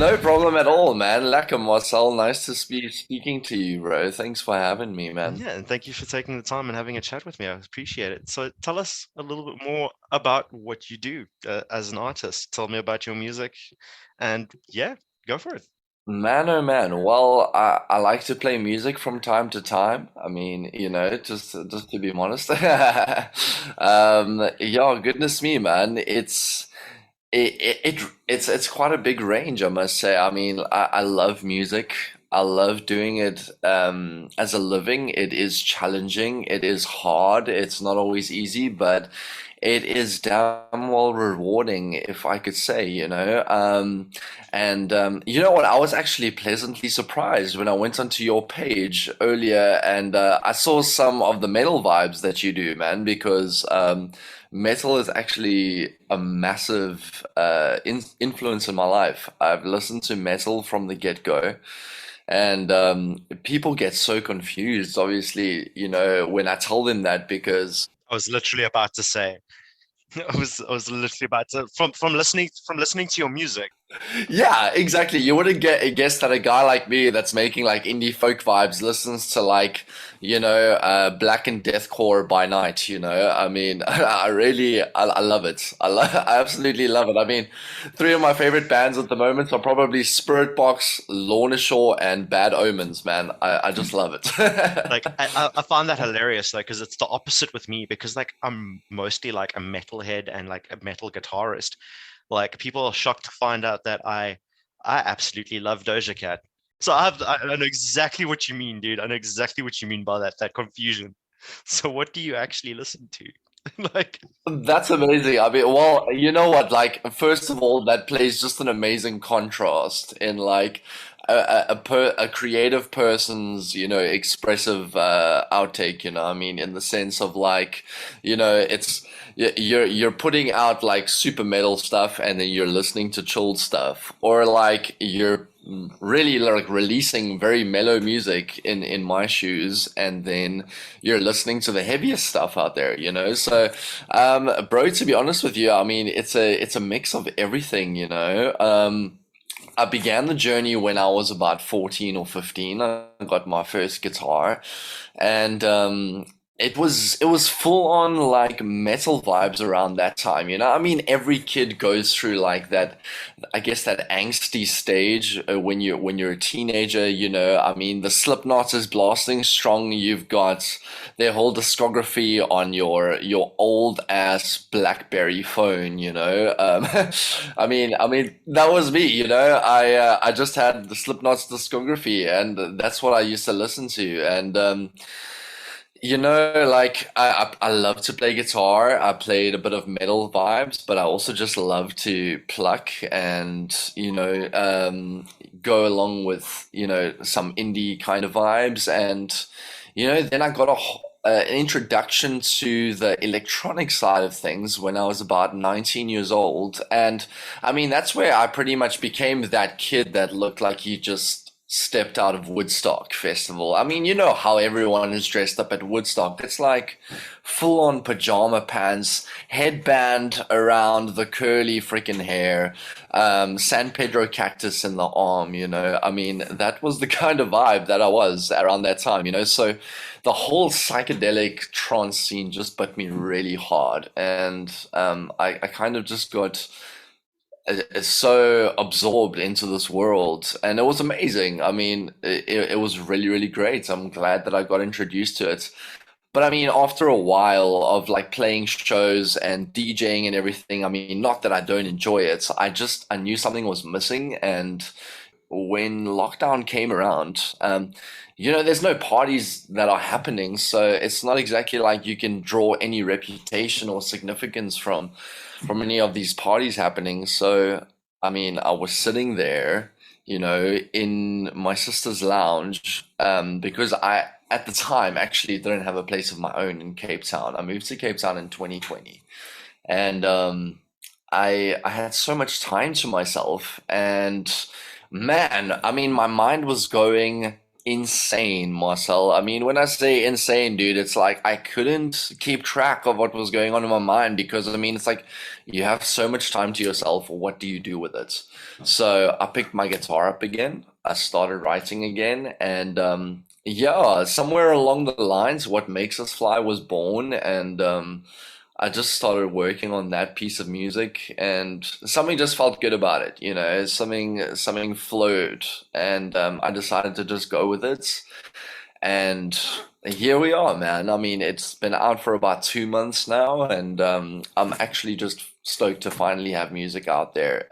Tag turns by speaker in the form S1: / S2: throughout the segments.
S1: No problem at all, man. Lekker, Marcel. Nice to be speaking to you, bro. Thanks for having me, man.
S2: Yeah, and thank you for taking the time and having a chat with me. I appreciate it. So tell us a little bit more about what you do as an artist. Tell me about your music, and yeah, go for it.
S1: Man, oh man. Well, I like to play music from time to time. I mean, just to be honest. Yeah, goodness me, man. It's quite a big range, I must say. I mean, I love music. I love doing it as a living. It is challenging. It is hard. It's not always easy, but it is damn well rewarding, if I could say, you know. And you know what? I was actually pleasantly surprised when I went onto your page earlier and I saw some of the metal vibes that you do, man, because metal is actually a massive influence in my life. I've listened to metal from the get-go. And people get so confused, obviously, when I tell them that because
S2: I was literally about to say, I was literally about to from listening to your music.
S1: yeah, exactly. You wouldn't get guess that a guy like me that's making like indie folk vibes listens to like, black and deathcore by night, you know. I mean, I love it. I absolutely love it. I mean, three of my favorite bands at the moment are probably Spirit Box, Lorna Shore, and Bad Omens, man. I just love it.
S2: Like I find that hilarious, like, because it's the opposite with me. Because like I'm mostly like a metalhead and like a metal guitarist. Like people are shocked to find out that I absolutely love Doja Cat. So I know exactly what you mean, dude. I know exactly what you mean by that confusion. So what do you actually listen to? Like,
S1: That's amazing. I mean, well, you know what? Like, first of all, that plays just an amazing contrast in like a creative person's, expressive outtake. I mean, in the sense of like, it's you're putting out like super metal stuff, and then you're listening to chilled stuff, or like you're really like releasing very mellow music in my shoes, and then you're listening to the heaviest stuff out there, so bro, to be honest with you, I mean, it's a mix of everything, I began the journey when I was about 14 or 15. I got my first guitar, and it was full on like metal vibes around that time, I mean, every kid goes through like that, I guess, that angsty stage when you're a teenager, I mean, the Slipknot is blasting strong. You've got their whole discography on your old ass BlackBerry phone, I mean, that was me, I just had the Slipknot's discography, and that's what I used to listen to. And like I love to play guitar. I played a bit of metal vibes, but I also just love to pluck and, go along with, some indie kind of vibes. And, then I got an introduction to the electronic side of things when I was about 19 years old. And I mean, that's where I pretty much became that kid that looked like he just stepped out of Woodstock Festival. I mean, you know how everyone is dressed up at Woodstock. It's like full on pajama pants, headband around the curly freaking hair, San Pedro cactus in the arm, I mean, that was the kind of vibe that I was around that time, So the whole psychedelic trance scene just bit me really hard. And I kind of just got so absorbed into this world, and it was amazing. I mean, it was really, really great. I'm glad that I got introduced to it. But I mean, after a while of like playing shows and DJing and everything, I mean, not that I don't enjoy it, I knew something was missing. And when lockdown came around, there's no parties that are happening, so it's not exactly like you can draw any reputation or significance from any of these parties happening. So, I mean, I was sitting there, in my sister's lounge, because at the time, actually didn't have a place of my own in Cape Town. I moved to Cape Town in 2020, and I had so much time to myself, and man, I mean, my mind was going. insane, Marcel. I mean, when I say insane, dude, it's like I couldn't keep track of what was going on in my mind because I mean, it's like you have so much time to yourself. What do you do with it? So I picked my guitar up again. I started writing again, and yeah, somewhere along the lines, What Makes Us Fly was born, and I just started working on that piece of music, and something just felt good about it. Something flowed, and I decided to just go with it. And here we are, man. I mean, it's been out for about 2 months now, and I'm actually just stoked to finally have music out there.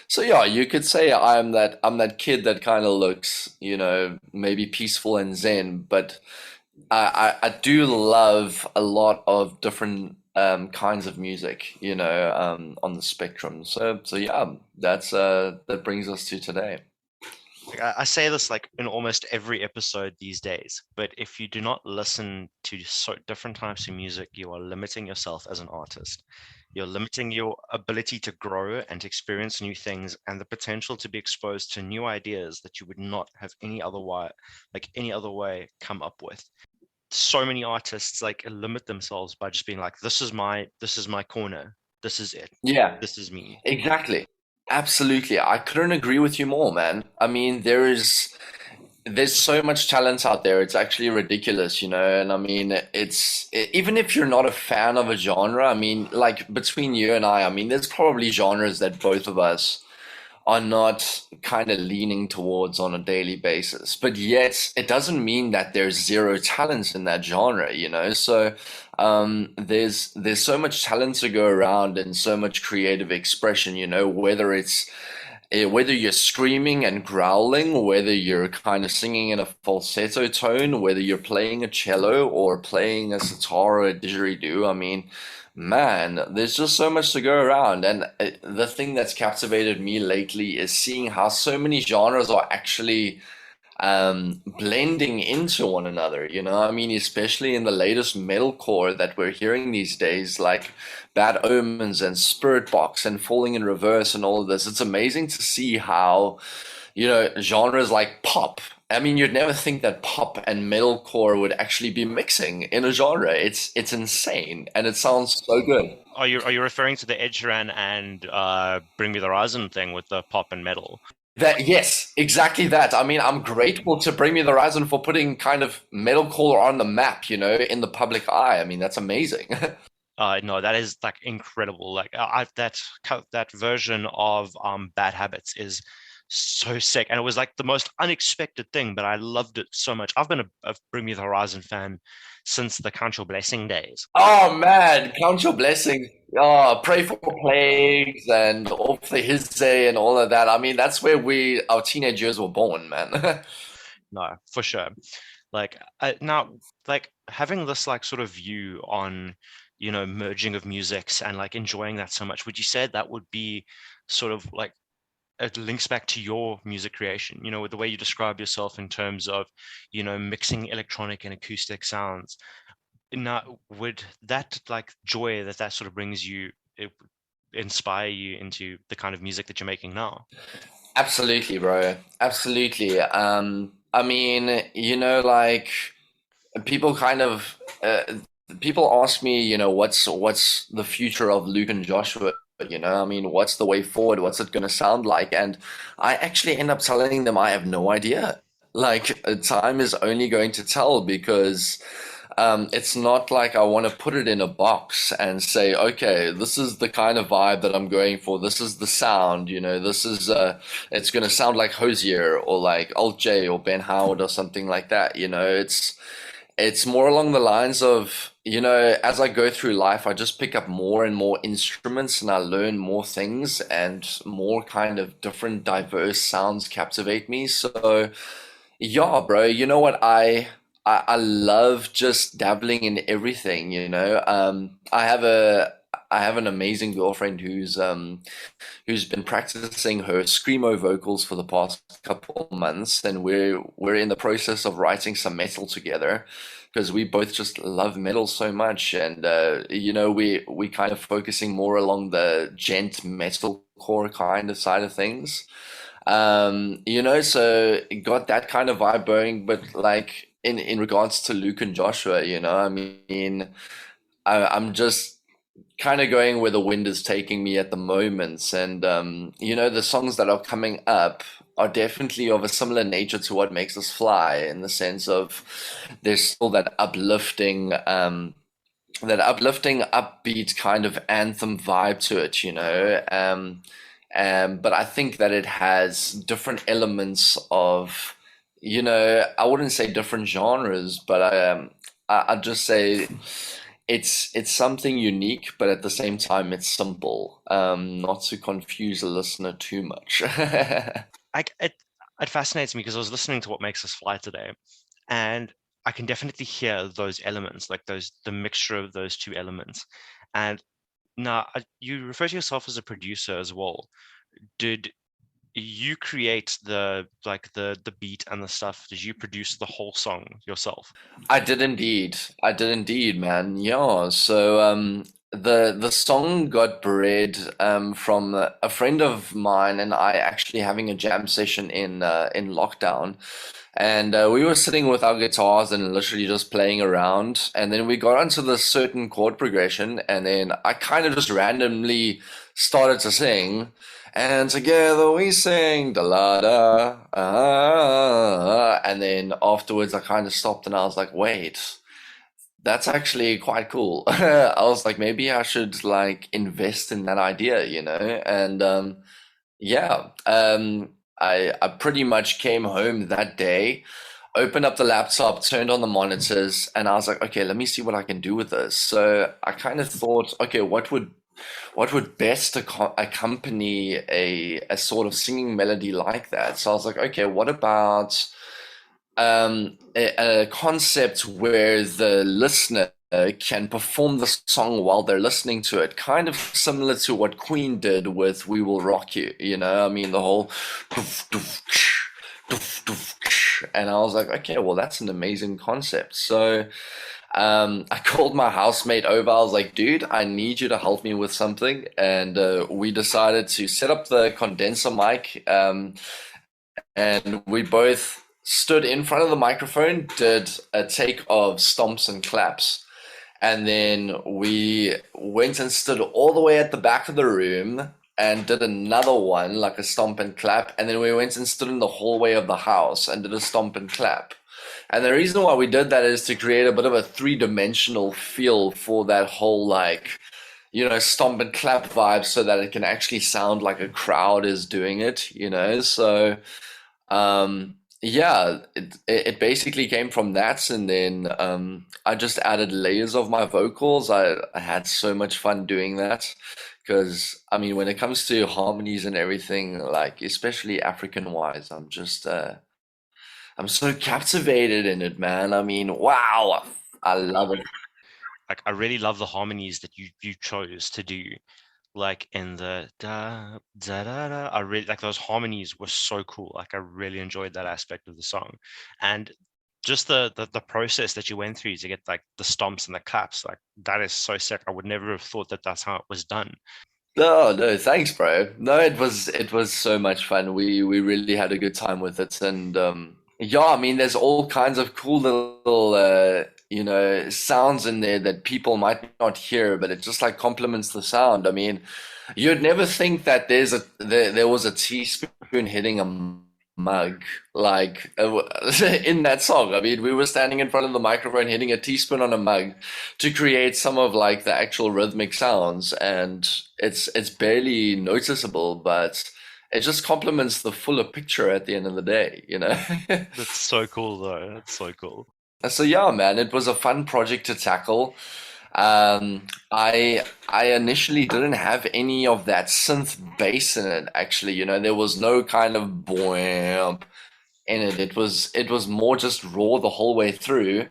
S1: So yeah, you could say I'm that kid that kind of looks, maybe peaceful and zen, but I do love a lot of different kinds of music, on the spectrum. So yeah, that brings us to today.
S2: Like, I say this like in almost every episode these days, but if you do not listen to so different types of music, you are limiting yourself as an artist. You're limiting your ability to grow and to experience new things and the potential to be exposed to new ideas that you would not have any other way come up with. So many artists like limit themselves by just being like, this is my corner. This is it.
S1: Yeah,
S2: This is me.
S1: exactly. Absolutely. I couldn't agree with you more, man. I mean, there's so much talent out there. It's actually ridiculous, and I mean, even if you're not a fan of a genre, I mean, like between you and I mean, there's probably genres that both of us are not kind of leaning towards on a daily basis. But yet, it doesn't mean that there's zero talent in that genre. So there's so much talent to go around and so much creative expression, whether you're screaming and growling, whether you're kind of singing in a falsetto tone, whether you're playing a cello or playing a sitar or a didgeridoo, I mean, man, there's just so much to go around. And the thing that's captivated me lately is seeing how so many genres are actually blending into one another, I mean, especially in the latest metalcore that we're hearing these days, like Bad Omens and Spirit Box and Falling in Reverse and all of this. It's amazing to see how, genres like pop. I mean, you'd never think that pop and metalcore would actually be mixing in a genre. It's insane, and it sounds so good.
S2: Are you referring to the Ed Sheeran and Bring Me the Horizon thing with the pop and metal?
S1: That yes, exactly that. I mean, I'm grateful to Bring Me the Horizon for putting kind of metalcore on the map, in the public eye. I mean, that's amazing.
S2: No, that is like incredible. Like that version of Bad Habits is so sick, and it was like the most unexpected thing, but I loved it so much. I've been a Bring Me the Horizon fan since the Count Your Blessing days.
S1: Oh man, count your blessings. Oh, pray for plagues and all for his day and all of that. I mean, that's where our teenage years were born, man.
S2: No, for sure. Like now, like having this like sort of view on, merging of musics and like enjoying that so much, would you say that would be sort of like it links back to your music creation, with the way you describe yourself in terms of, mixing electronic and acoustic sounds. Now, would that like joy that sort of brings you, it inspire you into the kind of music that you're making now?
S1: Absolutely, bro. Absolutely. I mean, like people kind of people ask me, what's the future of Lukin Joshua? I mean, what's the way forward? What's it gonna sound like? And I actually end up telling them I have no idea. Like, time is only going to tell because it's not like I want to put it in a box and say, okay, this is the kind of vibe that I'm going for. This is the sound, it's gonna sound like Hosier or like Alt J or Ben Howard or something like that. It's more along the lines of, as I go through life, I just pick up more and more instruments and I learn more things and more kind of different diverse sounds captivate me. So, yeah, bro, you know what? I love just dabbling in everything, I have an amazing girlfriend who's been practicing her screamo vocals for the past couple of months, and we're in the process of writing some metal together because we both just love metal so much, and we kind of focusing more along the gent metal core kind of side of things. So it got that kind of vibe going, but like in regards to Luke and Joshua, I mean, I'm just kind of going where the wind is taking me at the moment. And, the songs that are coming up are definitely of a similar nature to what makes us fly, in the sense of there's still that uplifting, upbeat kind of anthem vibe to it, but I think that it has different elements of, I wouldn't say different genres, but I'd just say it's something unique, but at the same time, it's simple. Not to confuse a listener too much.
S2: I it fascinates me because I was listening to What Makes Us Fly today, and I can definitely hear those elements, like the mixture of those two elements. And now you refer to yourself as a producer as well. Did you create the beat and the stuff? Did you produce the whole song yourself?
S1: I did indeed. I did indeed, man. Yeah. So the song got bred from a friend of mine and I actually having a jam session in lockdown. And we were sitting with our guitars and literally just playing around. And then we got onto this certain chord progression, and then I kind of just randomly started to sing. And together we sing da la da, and then afterwards I kind of stopped and I was like, wait, that's actually quite cool. I was like, maybe I should like invest in that idea, And yeah, I pretty much came home that day, opened up the laptop, turned on the monitors, and I was like, okay, let me see what I can do with this. So I kind of thought, okay, what would best accompany a sort of singing melody like that? So I was like, okay, what about a concept where the listener can perform the song while they're listening to it, kind of similar to what Queen did with "We Will Rock You." I mean, the whole doof, doof, doof, doof, and I was like, okay, well, that's an amazing concept. So I called my housemate over. I was like, dude, I need you to help me with something. And we decided to set up the condenser mic. And we both stood in front of the microphone, did a take of stomps and claps. And then we went and stood all the way at the back of the room and did another one, like a stomp and clap. And then we went and stood in the hallway of the house and did a stomp and clap. And the reason why we did that is to create a bit of a three-dimensional feel for that whole, like, stomp and clap vibe, so that it can actually sound like a crowd is doing it. So yeah, it basically came from that, and then I just added layers of my vocals. I had so much fun doing that, because I mean, when it comes to harmonies and everything, like especially African wise, I'm so captivated in it, man. I mean, wow, I love it.
S2: Like I really love the harmonies that you chose to do, like in the da da da da. I really like those harmonies were so cool. Like I really enjoyed that aspect of the song, and just the process that you went through to get like the stomps and the claps, like that is so sick. I would never have thought that that's how it was done.
S1: No, no, thanks, bro. No, it was so much fun. We really had a good time with it, and yeah, I mean, there's all kinds of cool little sounds in there that people might not hear, but it just like complements the sound. I mean, you'd never think that there was a teaspoon hitting a mug like in that song. I mean, we were standing in front of the microphone hitting a teaspoon on a mug to create some of like the actual rhythmic sounds, and it's barely noticeable, but it just complements the fuller picture at the end of the day.
S2: That's so cool though. That's so cool.
S1: So yeah, man, it was a fun project to tackle. I initially didn't have any of that synth bass in it. Actually, there was no kind of boom in it. It was more just raw the whole way through.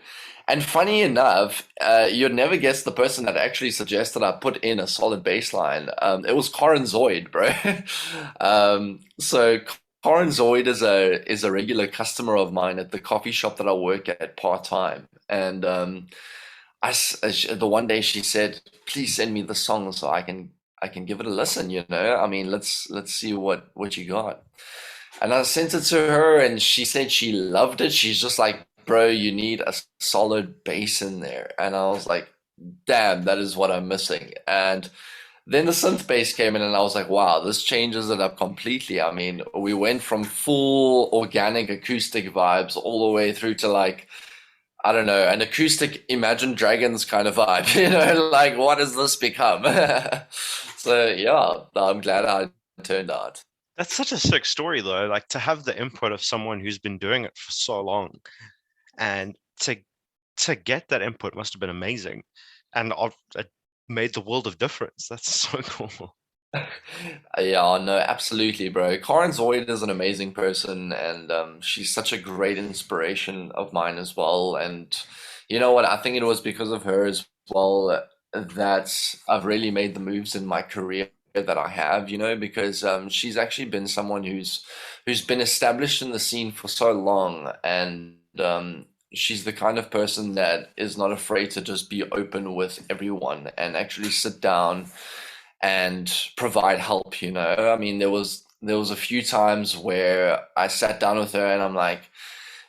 S1: And funny enough, you'd never guess the person that actually suggested I put in a solid bass line. It was Corin Zoid, bro. So Corin Zoid is a regular customer of mine at the coffee shop that I work at part time, and the one day she said, "Please send me the song so I can give it a listen." I mean, let's see what you got. And I sent it to her, and she said she loved it. She's just like, bro, you need a solid bass in there. And I was like, damn, that is what I'm missing. And then the synth bass came in, and I was like, wow, this changes it up completely. I mean, we went from full organic acoustic vibes all the way through to like, I don't know, an acoustic Imagine Dragons kind of vibe. Like what has this become? So yeah, I'm glad how it turned out.
S2: That's such a sick story, though. Like to have the input of someone who's been doing it for so long, and to get that input must have been amazing, and it made the world of difference. That's so cool.
S1: Yeah, no, absolutely, bro. Karen Zoid is an amazing person, and she's such a great inspiration of mine as well. And you know what? I think it was because of her as well that I've really made the moves in my career that I have, because she's actually been someone who's been established in the scene for so long, and she's the kind of person that is not afraid to just be open with everyone and actually sit down and provide help, I mean, there was a few times where I sat down with her and I'm like,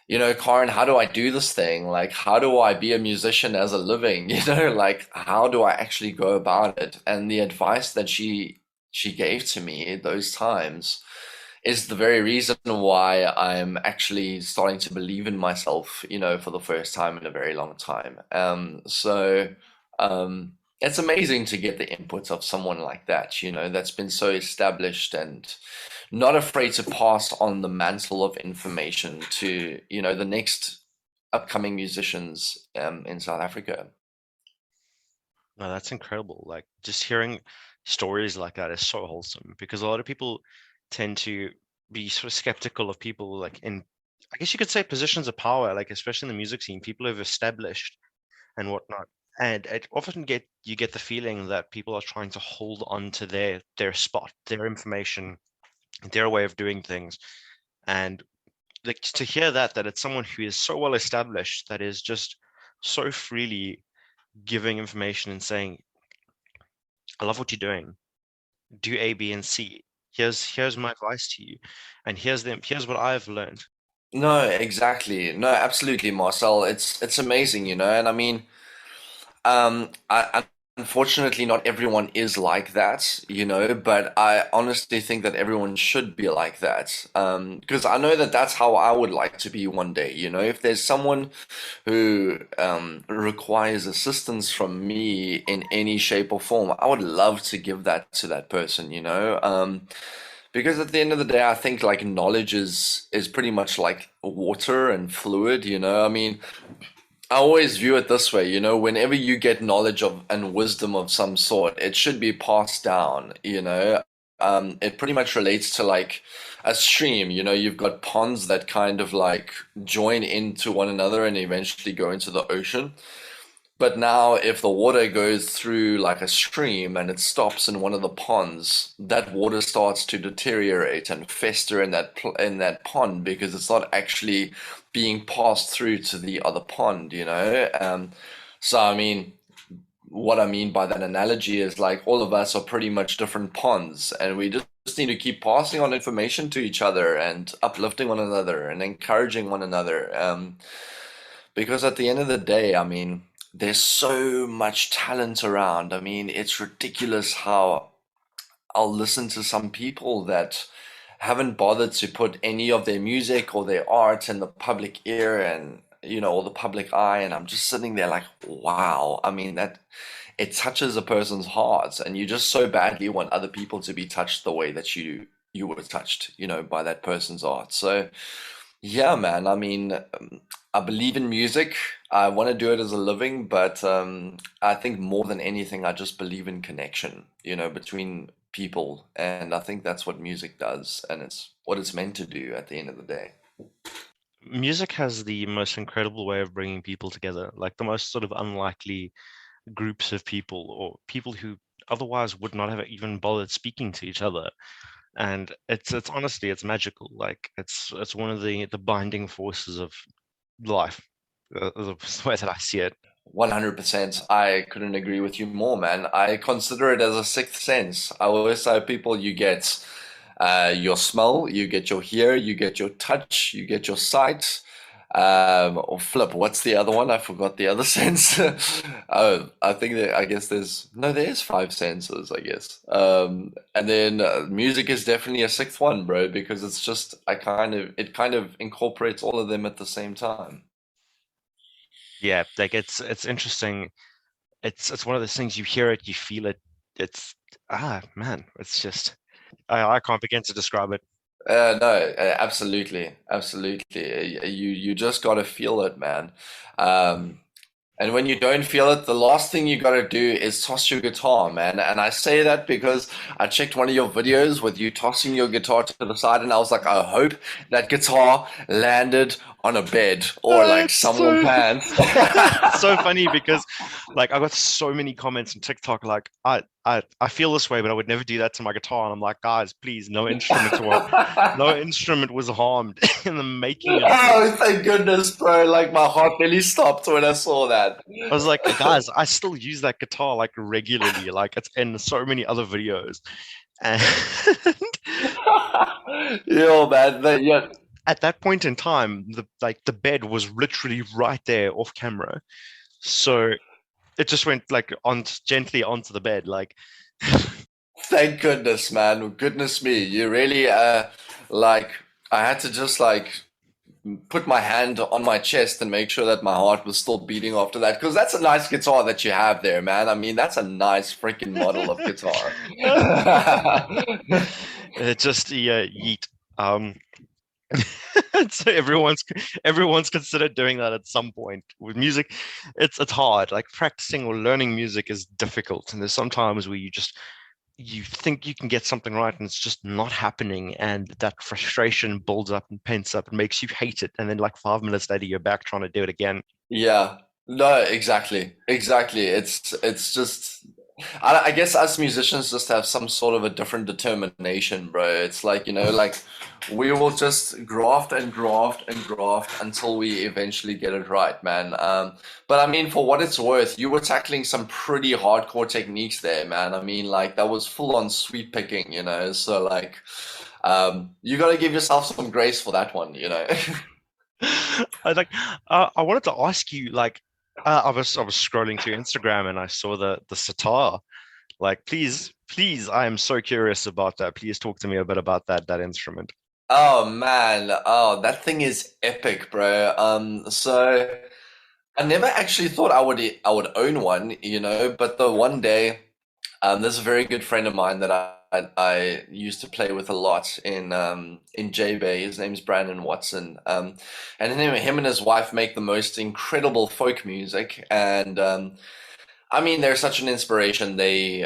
S1: Karen, how do I do this thing? Like, how do I be a musician as a living? Like, how do I actually go about it? And the advice that she gave to me those times is the very reason why I'm actually starting to believe in myself, for the first time in a very long time. So it's amazing to get the inputs of someone like that, that's been so established and not afraid to pass on the mantle of information to, the next upcoming musicians in South Africa.
S2: No, that's incredible. Like just hearing stories like that is so wholesome because a lot of people tend to be sort of skeptical of people like in, I guess you could say positions of power, like especially in the music scene, people who've established and whatnot. And it often you get the feeling that people are trying to hold on to their spot, their information, their way of doing things. And like to hear that it's someone who is so well established that is just so freely giving information and saying, I love what you're doing. Do A, B, and C. Here's my advice to you. And here's what I've learned.
S1: No, exactly. No, absolutely, Marcel. It's amazing, and I mean, unfortunately, not everyone is like that, but I honestly think that everyone should be like that. Because I know that that's how I would like to be one day, if there's someone who requires assistance from me in any shape or form, I would love to give that to that person, because at the end of the day, I think like knowledge is pretty much like water and fluid, I mean, I always view it this way, whenever you get knowledge of and wisdom of some sort, it should be passed down, It pretty much relates to like a stream, you've got ponds that kind of like join into one another and eventually go into the ocean. But now, if the water goes through like a stream and it stops in one of the ponds, that water starts to deteriorate and fester in that pond because it's not actually being passed through to the other pond, So I mean, what I mean by that analogy is like all of us are pretty much different ponds, and we just need to keep passing on information to each other and uplifting one another and encouraging one another. Because at the end of the day, I mean, there's so much talent around. I mean, it's ridiculous how I'll listen to some people that haven't bothered to put any of their music or their art in the public ear and, or the public eye. And I'm just sitting there like, wow. I mean, that it touches a person's heart, and you just so badly want other people to be touched the way that you were touched, by that person's art. So, yeah, man. I mean, I believe in music. I want to do it as a living, but I think more than anything, I just believe in connection, between people. And I think that's what music does, and it's what it's meant to do at the end of the day.
S2: Music has the most incredible way of bringing people together, like the most sort of unlikely groups of people or people who otherwise would not have even bothered speaking to each other. And it's honestly it's magical. Like it's one of the binding forces of life, the way that I see it.
S1: 100%. I couldn't agree with you more, man. I consider it as a sixth sense. I always tell people you get your smell, you get your hear, you get your touch, you get your sight. Or flip, what's the other one? I forgot the other sense. Oh, I think that I guess there's no, there's five senses, I guess. And then music is definitely a sixth one, bro, because it's just it kind of incorporates all of them at the same time.
S2: Yeah, like it's interesting. It's one of those things, you hear it, you feel it. It's man, it's just I can't begin to describe it.
S1: No, absolutely, absolutely. You just gotta feel it, man. Um, And when you don't feel it, the last thing you gotta do is toss your guitar, man. And I say that because I checked one of your videos with you tossing your guitar to the side, and I was like, I hope that guitar landed on a bed or like
S2: It's
S1: someone's
S2: so
S1: hands.
S2: it's so funny because like I got so many comments on TikTok like I feel this way, but I would never do that to my guitar. And I'm like, guys, please, no instrument was harmed in the making of
S1: Oh,
S2: this.
S1: thank goodness, bro. Like my heart really stopped when I saw that.
S2: I was like, guys, I still use that guitar like regularly, like it's in so many other videos. And
S1: Yo, man. Yeah,
S2: at that point in time, the bed was literally right there off camera. So it just went like on gently onto the bed. Like
S1: thank goodness, man. Goodness me. You really like I had to just like put my hand on my chest and make sure that my heart was still beating after that. Because that's a nice guitar that you have there, man. I mean, that's a nice freaking model of guitar.
S2: it just yeah, yeet. Um, so everyone's considered doing that at some point with music. It's hard. Like practicing or learning music is difficult, and there's some times where you think you can get something right and it's just not happening, and that frustration builds up and pents up and makes you hate it, and then like 5 minutes later you're back trying to do it again.
S1: Yeah. No, exactly. Exactly. It's just I guess us musicians just have some sort of a different determination, bro. It's like, like we will just graft and graft and graft until we eventually get it right, man. But I mean, for what it's worth, you were tackling some pretty hardcore techniques there, man. I mean, like that was full on sweep picking, So like, you got to give yourself some grace for that one.
S2: I like I wanted to ask you like I was scrolling through Instagram and I saw the sitar. Like please, I am so curious about that. Please talk to me a bit about that instrument.
S1: Oh man, oh that thing is epic, bro. So I never actually thought I would own one, but the one day, there's a very good friend of mine that I used to play with a lot in J-Bay. His name's Brandon Watson. And him and his wife make the most incredible folk music, and I mean they're such an inspiration. They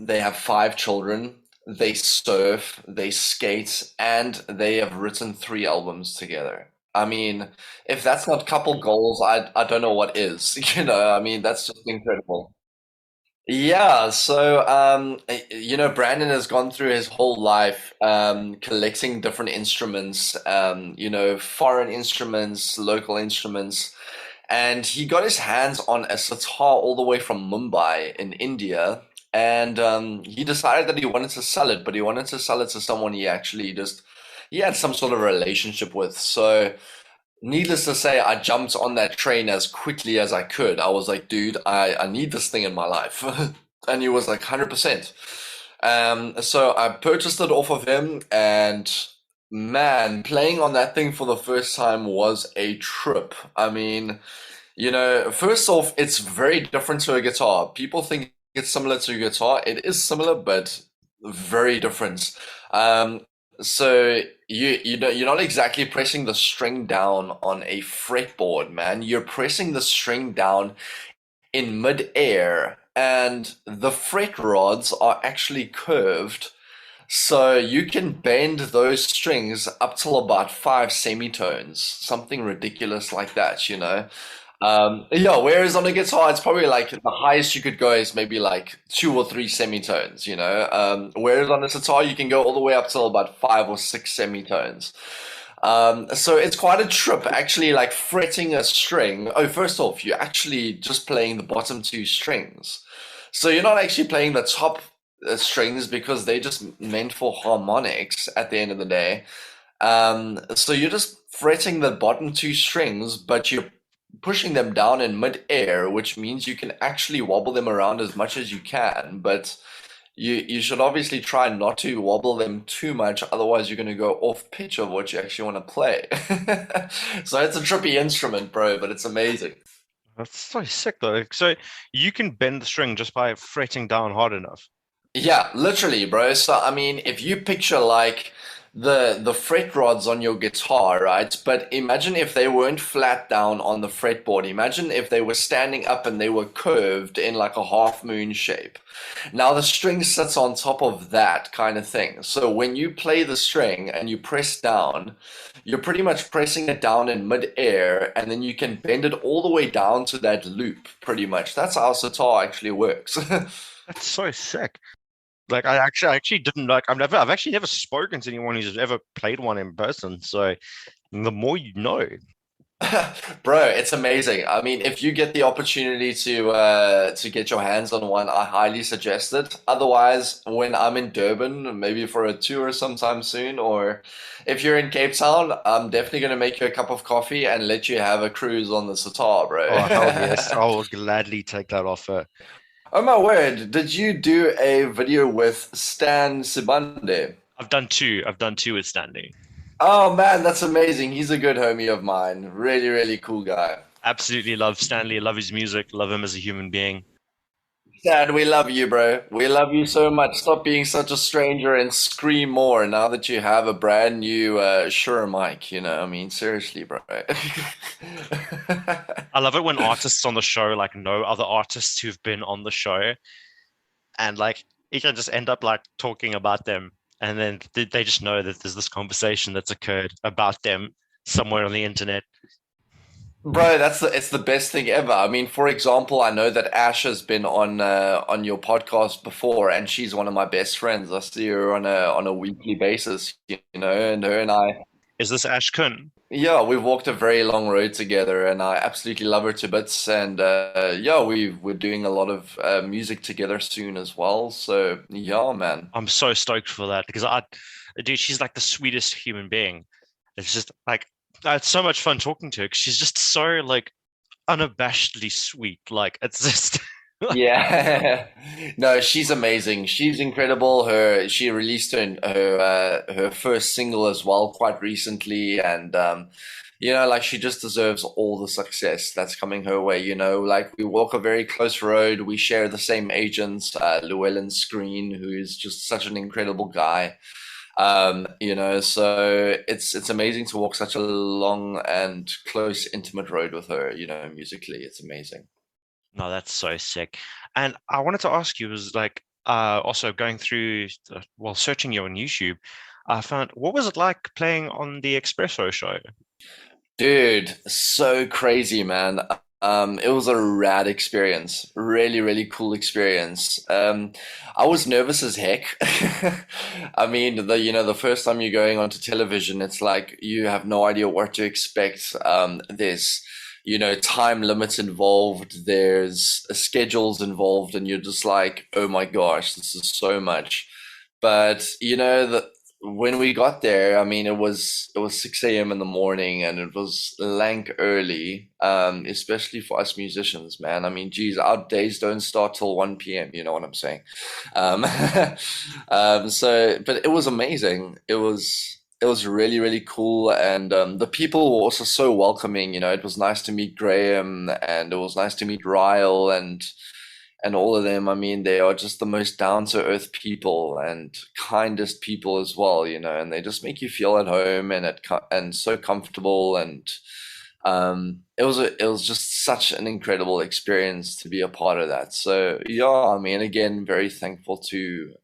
S1: have five children. They surf, they skate, and they have written three albums together. I mean, if that's not couple goals, I don't know what is. I mean, that's just incredible. Yeah, so Brandon has gone through his whole life collecting different instruments, foreign instruments, local instruments, and he got his hands on a sitar all the way from Mumbai in India, and he decided that he wanted to sell it, but he wanted to sell it to someone he had some sort of relationship with. So needless to say, I jumped on that train as quickly as I could. I was like, dude, I need this thing in my life. And he was like, 100%. So I purchased it off of him, and man, playing on that thing for the first time was a trip. I mean, first off, it's very different to a guitar. People think it's similar to a guitar. It is similar, but very different. Um, so you're not exactly pressing the string down on a fretboard, man. You're pressing the string down in mid-air, and the fret rods are actually curved, so you can bend those strings up till about five semitones, something ridiculous like that. Yeah, whereas on a guitar, it's probably like the highest you could go is maybe like two or three semitones. Whereas on a sitar, you can go all the way up till about five or six semitones. So it's quite a trip actually, like fretting a string. Oh, first off, you're actually just playing the bottom two strings. So you're not actually playing the top strings because they're just meant for harmonics at the end of the day. So you're just fretting the bottom two strings, but you're pushing them down in mid-air, which means you can actually wobble them around as much as you can. But you should obviously try not to wobble them too much, otherwise you're going to go off pitch of what you actually want to play. So it's a trippy instrument, bro, but it's amazing.
S2: That's so sick though. So you can bend the string just by fretting down hard enough.
S1: Yeah, literally, bro. So I mean, if you picture like the fret rods on your guitar, right? But imagine if they weren't flat down on the fretboard. Imagine if they were standing up and they were curved in like a half moon shape. Now the string sits on top of that kind of thing. So when you play the string and you press down, you're pretty much pressing it down in mid-air, and then you can bend it all the way down to that loop, pretty much. That's how sitar actually works.
S2: That's so sick. Like I actually didn't like. I've actually never spoken to anyone who's ever played one in person. So the more you know.
S1: Bro, it's amazing. I mean, if you get the opportunity to get your hands on one, I highly suggest it. Otherwise, when I'm in Durban, maybe for a tour sometime soon, or if you're in Cape Town, I'm definitely gonna make you a cup of coffee and let you have a cruise on the sitar, bro.
S2: Oh hell yes, I will gladly take that offer.
S1: Oh my word, did you do a video with Stan Sibande?
S2: I've done two with Stanley.
S1: Oh man, that's amazing. He's a good homie of mine. Really, really cool guy.
S2: Absolutely love Stanley, love his music, love him as a human being.
S1: Dad, we love you, bro. We love you so much. Stop being such a stranger and scream more now that you have a brand new Shure mic, you know. I mean, seriously, bro.
S2: I love it when artists on the show like know other artists who've been on the show, and like you can just end up like talking about them, and then they just know that there's this conversation that's occurred about them somewhere on the internet.
S1: Bro, it's the best thing ever. I mean, for example, I know that Ash has been on your podcast before, and she's one of my best friends. I see her on a weekly basis, you know, and her and I,
S2: Is this Ash Kun?
S1: yeah, we've walked a very long road together, and I absolutely love her to bits. And yeah, we're doing a lot of music together soon as well. So yeah, man.
S2: I'm so stoked for that because dude, she's like the sweetest human being. It's just like I had so much fun talking to her because she's just so like unabashedly sweet. Like it's just
S1: Yeah, no, she's amazing. She's incredible. She released her first single as well quite recently, and you know, like she just deserves all the success that's coming her way. You know, like we walk a very close road. We share the same agents, Llewellyn Screen, who is just such an incredible guy. You know, so it's amazing to walk such a long and close, intimate road with her. You know, musically, it's amazing.
S2: no, that's so sick. And I wanted to ask you was like also going through well searching you on YouTube, I found what was it like playing on the Espresso show?
S1: Dude, so crazy, man. It was a rad experience. Really, really cool experience. I was nervous as heck. I mean, you know, the first time you're going onto television, it's like you have no idea what to expect. There's, you know, time limits involved. There's schedules involved, and you're just like, oh my gosh, this is so much. But you know, when we got there, I mean, it was 6 a.m. in the morning, and it was lank early, especially for us musicians, man. I mean, geez, our days don't start till 1 p.m. You know what I'm saying? Um, but it was amazing. It was really, really cool, and the people were also so welcoming. You know, it was nice to meet Graham, and it was nice to meet Ryle, and all of them. I mean, they are just the most down to earth people and kindest people as well, you know, and they just make you feel at home and so comfortable. And it was just such an incredible experience to be a part of that. So yeah, I mean, again, very thankful to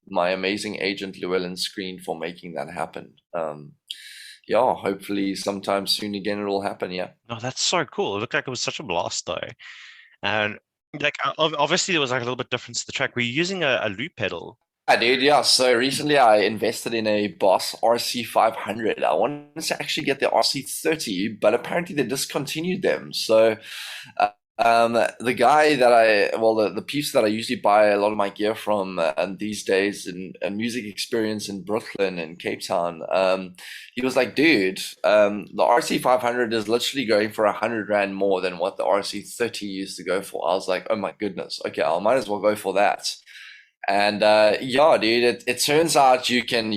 S1: my amazing agent Llewellyn Screen for making that happen. Yeah, hopefully sometime soon again it'll happen. Yeah.
S2: No, that's so cool. It looked like it was such a blast though. And like obviously there was like a little bit difference to the track. Were you using a loop pedal?
S1: I did, yeah. So recently I invested in a Boss RC 500. I wanted to actually get the RC 30, but apparently they discontinued them. So The guy that the piece that I usually buy a lot of my gear from these days in a music experience in Brooklyn and Cape Town, he was like, dude, the RC 500 is literally going for 100 rand more than what the RC 30 used to go for. I was like, oh my goodness, okay, I might as well go for that. And yeah, dude, it turns out you can,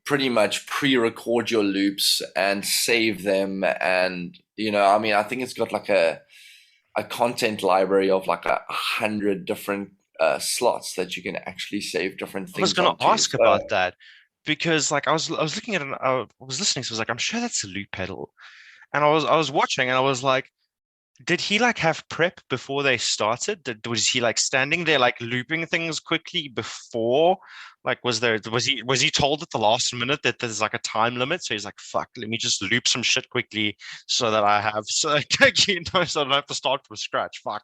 S1: pretty much pre-record your loops and save them. And, I mean, I think it's got like a content library of like 100 different slots that you can actually save different
S2: I was
S1: things
S2: gonna
S1: onto.
S2: ask
S1: So
S2: about that because like I was looking at it, I was listening, so I was like, I'm sure that's a loop pedal. And I was watching and I was like, did he like have prep before they started? Was he like standing there like looping things quickly before? Like was he told at the last minute that there's like a time limit? So he's like, fuck, let me just loop some shit quickly so that I have so so I don't have to start from scratch. Fuck.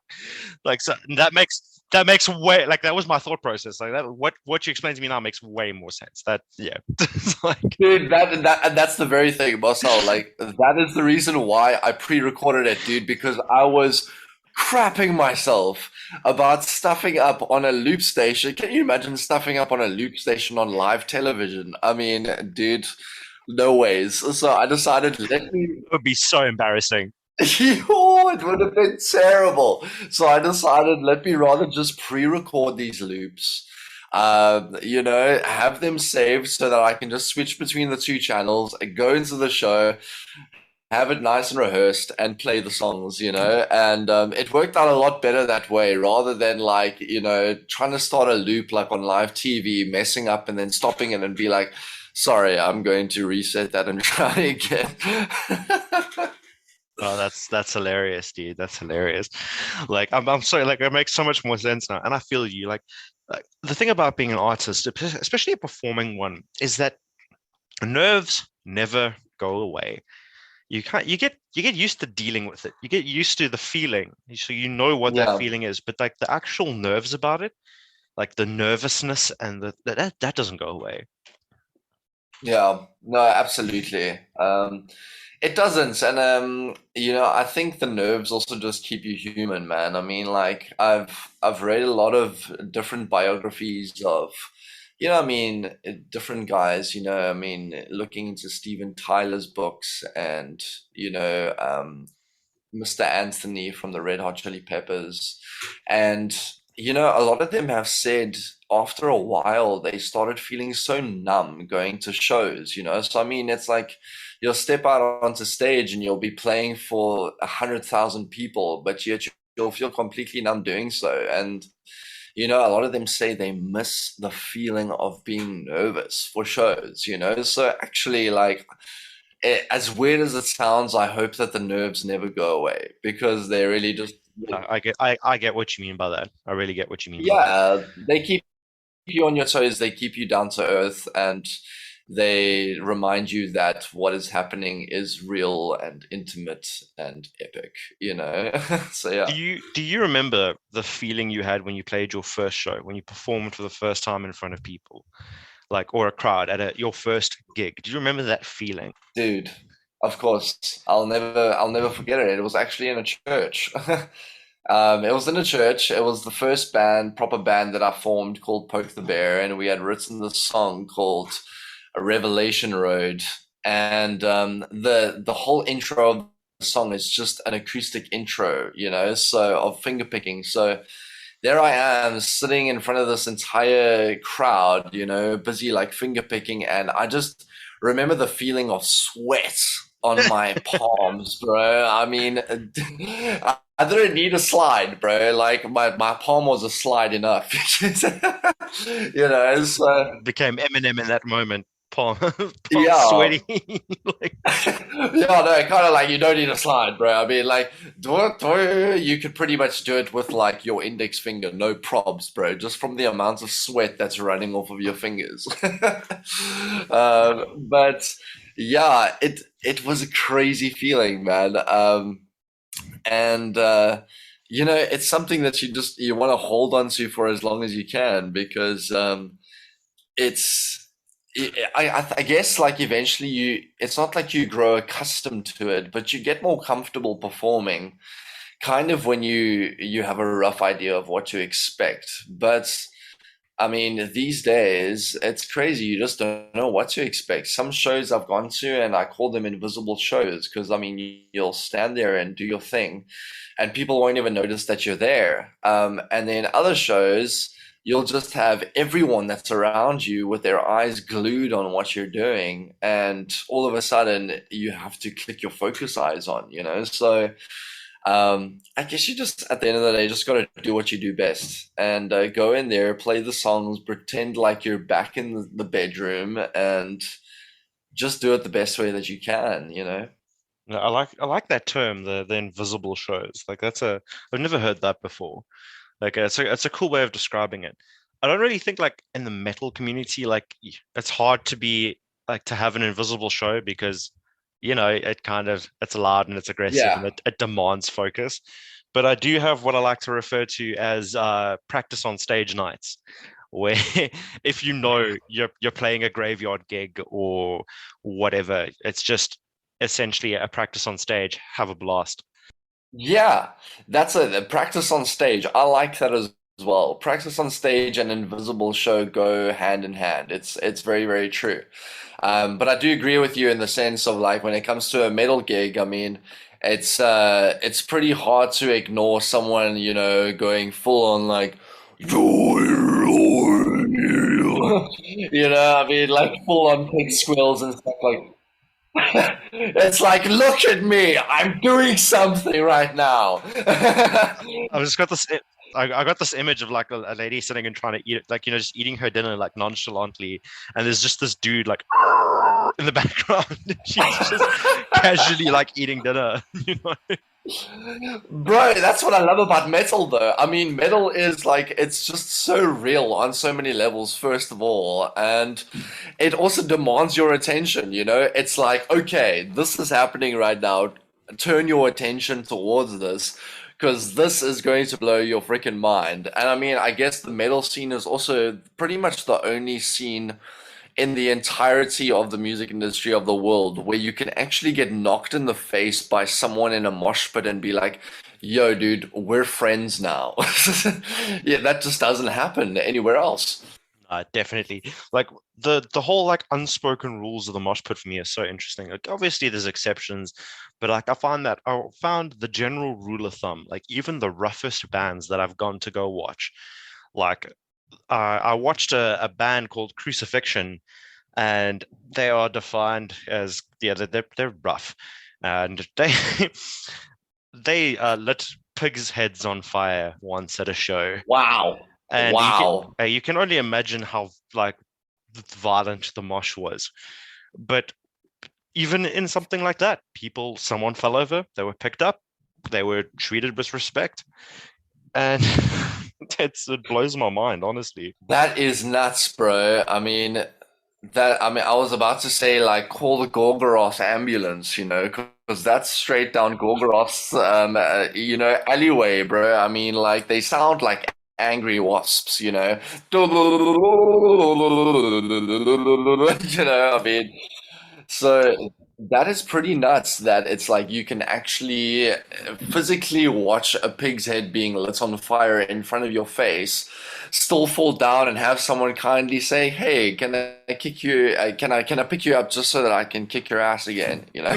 S2: Like so that makes way like that was my thought process. Like that what you explained to me now makes way more sense. That yeah. It's like
S1: dude, that's the very thing, Marcel. Like that is the reason why I pre-recorded it, dude, because I was crapping myself about stuffing up on a loop station. Can you imagine stuffing up on a loop station on live television? I mean, dude, no ways. So I decided, let me.
S2: it would be so embarrassing.
S1: Yo, it would have been terrible. So I decided, let me rather just pre-record these loops, have them saved so that I can just switch between the two channels, go into the show, have it nice and rehearsed, and play the songs, And it worked out a lot better that way rather than like, trying to start a loop like on live TV, messing up and then stopping it and be like, sorry, I'm going to reset that and try again.
S2: Oh, that's hilarious, dude. That's hilarious. Like I'm sorry, like it makes so much more sense now. And I feel you. Like the thing about being an artist, especially a performing one, is that nerves never go away. You get used to dealing with it. You get used to the feeling. So you know what that
S1: Yeah.
S2: feeling is. But like the actual nerves about it, like the nervousness and that doesn't go away.
S1: Yeah, no, absolutely. It doesn't, and I think the nerves also just keep you human, man. I mean, like I've read a lot of different biographies of, I mean, different guys. I mean, looking into Steven Tyler's books and Mr. Anthony from the Red Hot Chili Peppers. And, a lot of them have said after a while they started feeling so numb going to shows, So, I mean, it's like you'll step out onto stage and you'll be playing for 100,000 people, but yet you'll feel completely numb doing so. And, a lot of them say they miss the feeling of being nervous for shows, So, actually, like, as weird as it sounds, I hope that the nerves never go away because they really just,
S2: I get what you mean by that. I really get what you mean by that.
S1: yeah, they keep you on your toes, they keep you down to earth, and they remind you that what is happening is real and intimate and epic, So
S2: Do
S1: yeah.
S2: you do you remember the feeling you had when you played your first show, when you performed for the first time in front of people, like or a crowd at your first gig? Do you remember that feeling?
S1: Dude, of course, I'll never forget it. It was actually in a church. It was in a church. It was the first proper band that I formed called Poke the Bear, and we had written this song called Revelation Road. And the whole intro of the song is just an acoustic intro, so of finger picking. So there I am sitting in front of this entire crowd, busy like finger picking, and I just remember the feeling of sweat on my palms, bro. I mean, I didn't need a slide, bro. Like my palm was a slide enough. So
S2: Became Eminem in that moment. Palm, palm
S1: yeah.
S2: sweaty. Like,
S1: Yeah, no, kind of like you don't need a slide, bro. I mean, like, you could pretty much do it with like your index finger, no probs, bro, just from the amount of sweat that's running off of your fingers. But yeah, it was a crazy feeling, man. And it's something that you want to hold on to for as long as you can because it's I guess like eventually it's not like you grow accustomed to it, but you get more comfortable performing kind of when you have a rough idea of what to expect. But I mean, these days it's crazy. You just don't know what to expect. Some shows I've gone to and I call them invisible shows because I mean, you'll stand there and do your thing and people won't even notice that you're there. And then other shows, you'll just have everyone that's around you with their eyes glued on what you're doing, and all of a sudden you have to click your focus eyes on, you know? So I guess you just, at the end of the day, just got to do what you do best and go in there, play the songs, pretend like you're back in the bedroom, and just do it the best way that you can, you know?
S2: No, I like that term, the invisible shows. Like that's a I've never heard that before. Like it's a cool way of describing it. I don't really think like in the metal community, like it's hard to be like to have an invisible show because it kind of it's loud and it's aggressive and
S1: Yeah.
S2: it demands focus. But I do have what I like to refer to as practice on stage nights, where if you're playing a graveyard gig or whatever, it's just essentially a practice on stage, have a blast.
S1: Yeah, that's a practice on stage. I like that as well. Practice on stage and invisible show go hand in hand. It's very, very true. But I do agree with you in the sense of like when it comes to a metal gig, I mean, it's pretty hard to ignore someone, you know, going full on like you know, I mean like full on pig squeals and stuff like it's like, look at me, I'm doing something right now.
S2: I've just got this. I got this image of like a lady sitting and trying to eat it, like just eating her dinner like nonchalantly, and there's just this dude like in the background. She's just casually like eating dinner. You know?
S1: Bro, that's what I love about metal, though. I mean, metal is like, it's just so real on so many levels, first of all. And it also demands your attention, you know? It's like, okay, this is happening right now. Turn your attention towards this, because this is going to blow your freaking mind. And I mean, I guess the metal scene is also pretty much the only scene in the entirety of the music industry of the world where you can actually get knocked in the face by someone in a mosh pit and be like, yo, dude, we're friends now. Yeah, that just doesn't happen anywhere else.
S2: Definitely. Like the whole like unspoken rules of the mosh pit for me are so interesting. Like obviously there's exceptions, but like I found the general rule of thumb, like even the roughest bands that I've gone to go watch, like I watched a band called Crucifixion, and they are defined as they're rough, and they they lit pigs' heads on fire once at a show,
S1: Wow.
S2: and
S1: Wow.
S2: you can only imagine how like violent the mosh was. But even in something like that, someone fell over, they were picked up, they were treated with respect, and it blows my mind, honestly.
S1: That is nuts, bro. I mean, I was about to say like call the Gorgoroth ambulance, you know, because that's straight down Gorgoroth's, you know, alleyway, bro. I mean, like they sound like angry wasps, you know. You know, I mean, so that is pretty nuts that it's like you can actually physically watch a pig's head being lit on fire in front of your face, still fall down and have someone kindly say, "Hey, can I kick you? Can I pick you up just so that I can kick your ass again?" You know?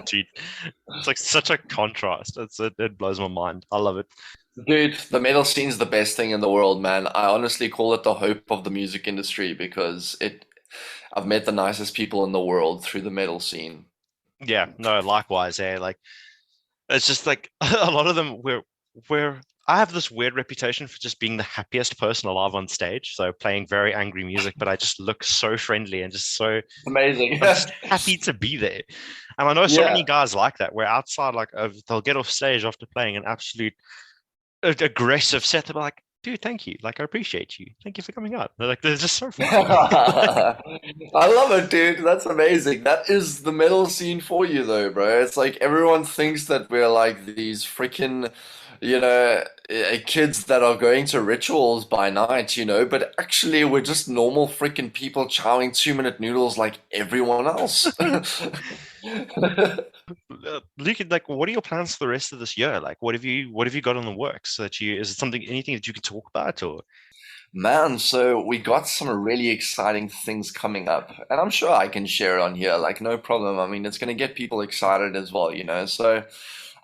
S2: Dude, it's like such a contrast. It blows my mind. I love it.
S1: Dude, the metal scene's the best thing in the world, man. I honestly call it the hope of the music industry because I've met the nicest people in the world through the metal scene.
S2: Yeah, no, likewise, like it's just like a lot of them where I have this weird reputation for just being the happiest person alive on stage. So playing very angry music, but I just look so friendly and just so
S1: Amazing.
S2: I'm just happy to be there. And I know so many
S1: Yeah.
S2: guys like that, where outside, like they'll get off stage after playing an absolute aggressive set. They're like, dude, thank you. Like, I appreciate you. Thank you for coming out. They're just so friendly.
S1: I love it, dude. That's amazing. That is the metal scene for you, though, bro. It's like everyone thinks that we're like these freaking, you know, kids that are going to rituals by night, you know, but actually we're just normal freaking people chowing 2 minute noodles like everyone else.
S2: Luke, like, what are your plans for the rest of this year? Like, what have you got on the works that you is it something anything that you can talk about or
S1: Man, so we got some really exciting things coming up, and I'm sure I can share it on here, like no problem. I mean, it's going to get people excited as well, you know. So,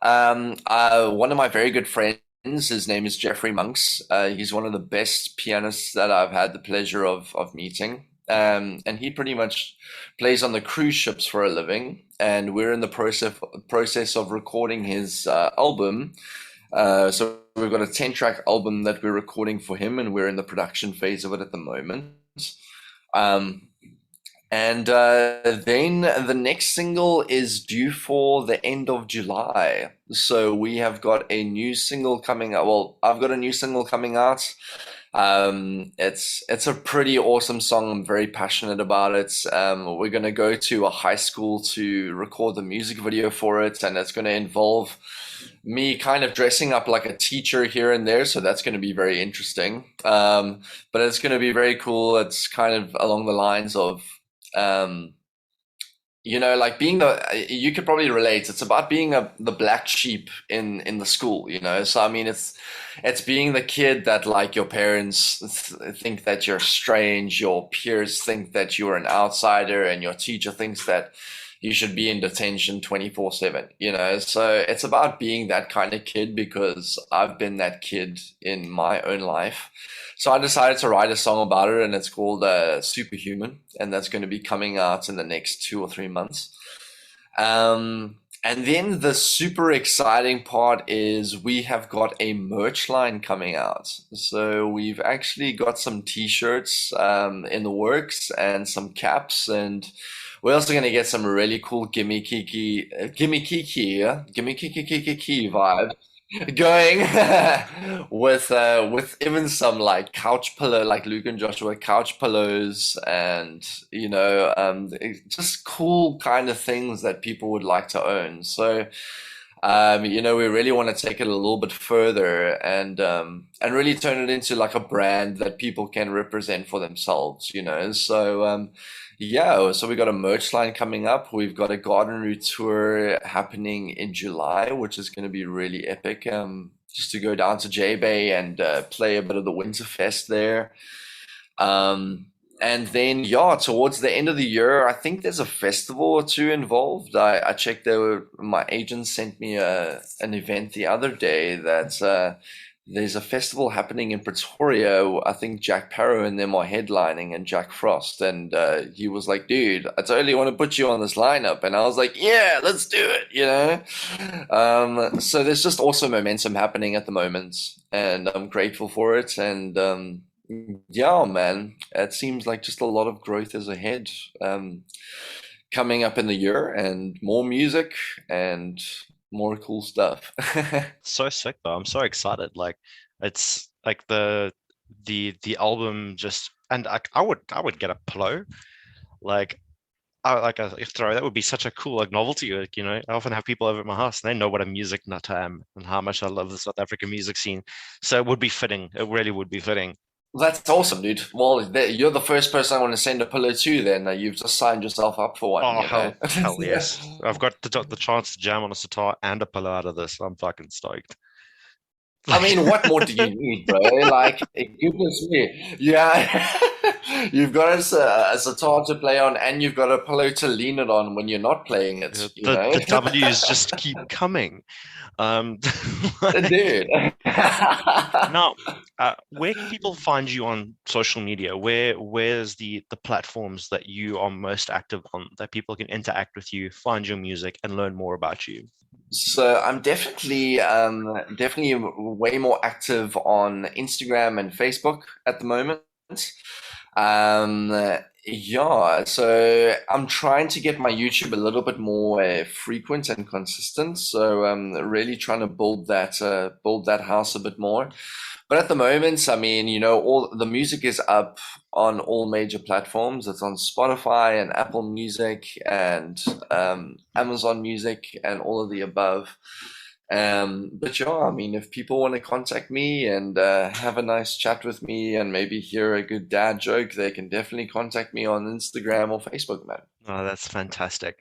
S1: one of my very good friends, his name is Jeffrey Monks. He's one of the best pianists that I've had the pleasure of meeting. And he pretty much plays on the cruise ships for a living, and we're in the process of recording his album. So we've got a 10-track album that we're recording for him, and we're in the production phase of it at the moment. Um, and then the next single is due for the end of July. So we have got a new single coming out. Well, I've got a new single coming out. It's a pretty awesome song. I'm very passionate about it. We're gonna go to a high school to record the music video for it, and it's gonna involve me kind of dressing up like a teacher here and there. So that's gonna be very interesting. But it's gonna be very cool. It's kind of along the lines of um, like being you could probably relate. It's about being the black sheep in the school, you know. So I mean, it's being the kid that like your parents think that you're strange, your peers think that you're an outsider, and your teacher thinks that you should be in detention 24/7, you know. So it's about being that kind of kid because I've been that kid in my own life. So I decided to write a song about it, and it's called Superhuman, and that's going to be coming out in the next 2 or 3 months. And then the super exciting part is we have got a merch line coming out. So we've actually got some t-shirts in the works and some caps, and we're also going to get some really cool gimme kiki vibe going with even some like couch pillow, like Lukin Joshua couch pillows, and just cool kind of things that people would like to own. So we really want to take it a little bit further and really turn it into like a brand that people can represent for themselves, you know. So yeah, so we got a merch line coming up. We've got a garden route tour happening in July, which is going to be really epic. Just to go down to J Bay and play a bit of the Winterfest there. And then, yeah, towards the end of the year, I think there's a festival or two involved. I checked my agent sent me an event the other day that there's a festival happening in Pretoria. I think Jack Parrow and them are headlining and Jack Frost. And he was like, dude, I totally want to put you on this lineup. And I was like, yeah, let's do it, you know? So there's just also momentum happening at the moment. And I'm grateful for it. And yeah, man, it seems like just a lot of growth is ahead, coming up in the year, and more music and more cool stuff.
S2: so sick though. I'm so excited. Like it's like the album just and I would get a pillow. Like I like a throw. That would be such a cool like novelty. Like, I often have people over at my house and they know what a music nut I am and how much I love the South African music scene. So it would be fitting. It really would be fitting.
S1: That's awesome, dude. Well, you're the first person I want to send a pillow to. Then you've just signed yourself up for one,
S2: Oh
S1: you know.
S2: hell yes! I've got the chance to jam on a sitar and a pillow out of this. I'm fucking stoked.
S1: I
S2: Like,
S1: mean, what more do you need, bro? Like, goodness me. Yeah. You've got a sitar to play on, and you've got a pillow to lean it on when you're not playing it, you
S2: the
S1: know?
S2: the W's just keep coming. Um,
S1: Dude.
S2: Now, where can people find you on social media? Where's the platforms that you are most active on that people can interact with you, find your music, and learn more about you?
S1: So I'm definitely way more active on Instagram and Facebook at the moment. Um, yeah, so I'm trying to get my YouTube a little bit more frequent and consistent. So really trying to build that house a bit more. But at the moment, I mean, all the music is up on all major platforms. It's on Spotify and Apple Music and Amazon Music and all of the above. But yeah, I mean, if people want to contact me and have a nice chat with me and maybe hear a good dad joke, they can definitely contact me on Instagram or Facebook, man.
S2: Oh, that's fantastic.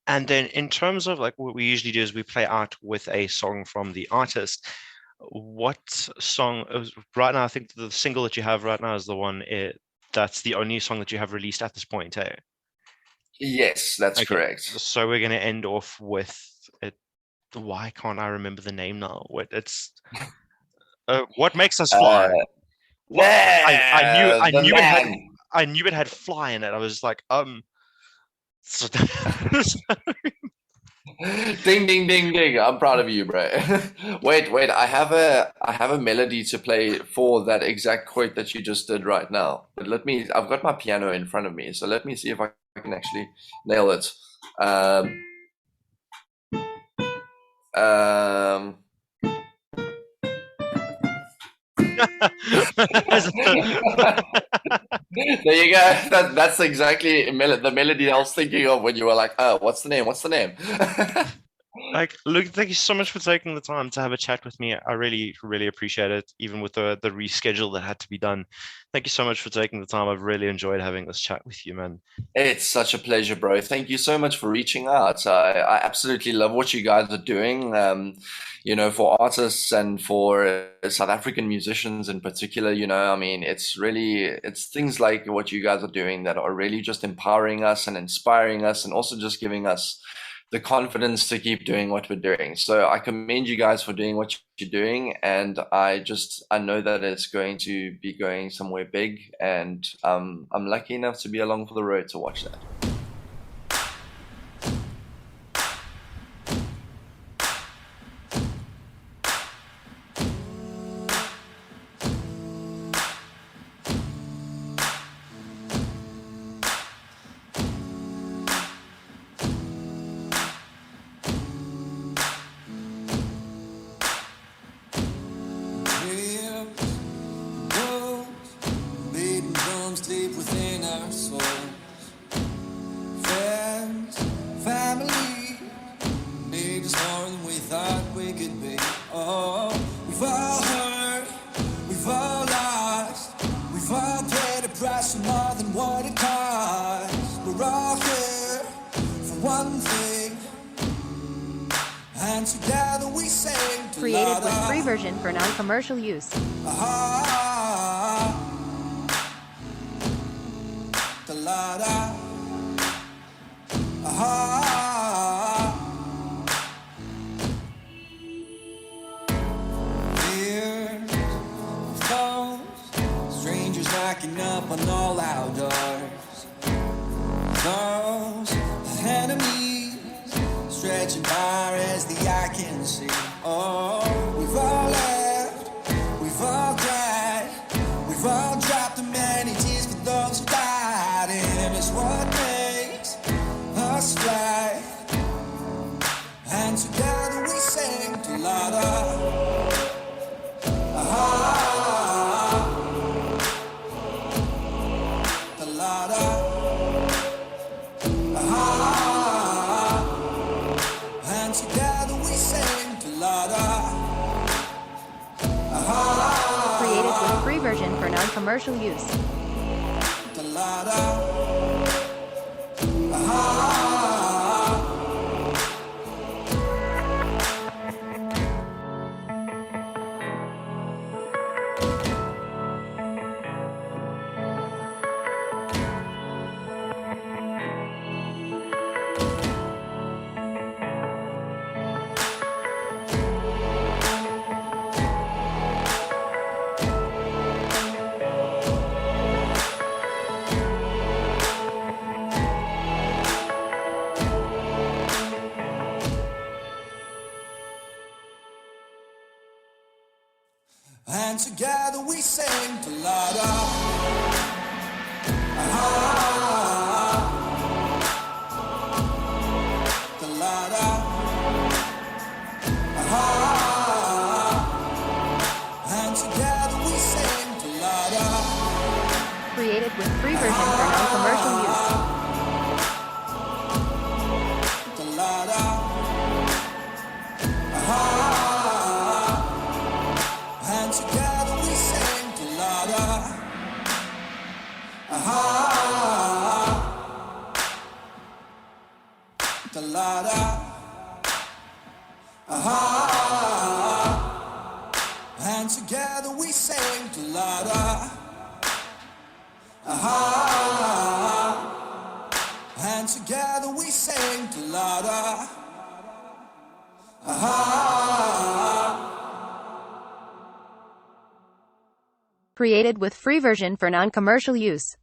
S2: And then in terms of like what we usually do is we play out with a song from the artist. What song right now? I think the single that you have right now is the one that's the only song that you have released at this point, eh?
S1: Yes, that's
S2: Okay,
S1: correct.
S2: so we're gonna end off with it. Why can't I remember the name now? What makes us fly?
S1: Uh,
S2: What I
S1: the
S2: knew it had
S1: man.
S2: fly in it. I was like, so
S1: Ding ding ding ding. I'm proud of you, bro. Wait. I have a melody to play for that exact quote that you just did right now. But I've got my piano in front of me, so let me see if I can actually nail it. Um, um, there you go. That's exactly the melody I was thinking of when you were like, "Oh, what's the name? What's the name?"
S2: Like, look, thank you so much for taking the time to have a chat with me. I really, really appreciate it, even with the reschedule that had to be done. Thank you so much for taking the time. I've really enjoyed having this chat with you, man.
S1: It's such a pleasure, bro. Thank you so much for reaching out. I absolutely love what you guys are doing. For artists and for South African musicians in particular, I mean, it's things like what you guys are doing that are really just empowering us and inspiring us and also just giving us the confidence to keep doing what we're doing. So I commend you guys for doing what you're doing, and I know that it's going to be going somewhere big, and I'm lucky enough to be along for the road to watch that.
S3: Deep within our souls, friends, family, need us more than we thought we could be. Oh, we've all hurt, we've all lost, we've all paid a price for more than what it cost. We're all here for one thing, and together we sing.
S4: Created with free version for non-commercial use.
S3: Fears, phones, strangers knocking up on all our doors. Those enemies stretching far as the eye can see. Oh, we've all left, we've all cried, we've all dropped the many tears for those who died, and it's what makes us fly. And together we sing to Lada. And together we sing to Lada.
S4: Created with free version for non-commercial use.
S3: To Lada. And together we sing to Lada. To Lada. And together we sing to Lada.
S4: Created with free version for non-commercial use.
S3: To Lada. And together we sing to Lada. To Lada. together we sing louder. Aha. And together we sing louder. Aha.
S4: Created with free version for non-commercial use.